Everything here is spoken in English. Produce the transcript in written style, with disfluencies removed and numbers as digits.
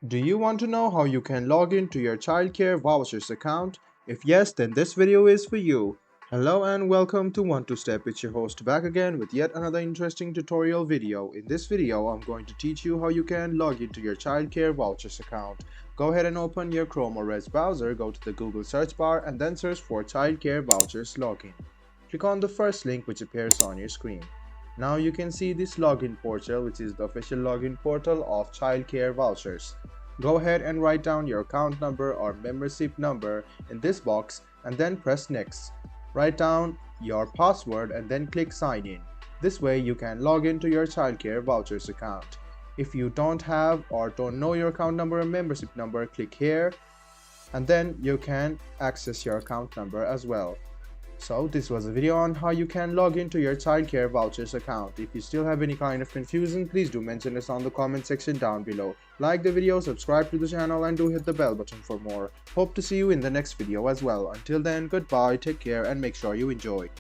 Do you want to know how you can log into your Childcare Vouchers account? If yes, then this video is for you. Hello and welcome to 1 2 Step. It's your host back again with yet another interesting tutorial video. In this video, I'm going to teach you how you can log into your Childcare Vouchers account. Go ahead and open your Chrome or Edge browser, go to the Google search bar and then search for Childcare Vouchers login. Click on the first link which appears on your screen. Now you can see this login portal, which is the official login portal of Childcare Vouchers. Go ahead and write down your account number or membership number in this box and then press next. Write down your password and then click sign in. This way you can log into your Childcare Vouchers account. If you don't have or don't know your account number or membership number, click here and then you can access your account number as well. So this was a video on how you can log into your Childcare Vouchers account. If you still have any kind of confusion, please do mention us on the comment section down below. Like the video, subscribe to the channel and do hit the bell button for more. Hope to see you in the next video as well. Until then, goodbye, take care and make sure you enjoy.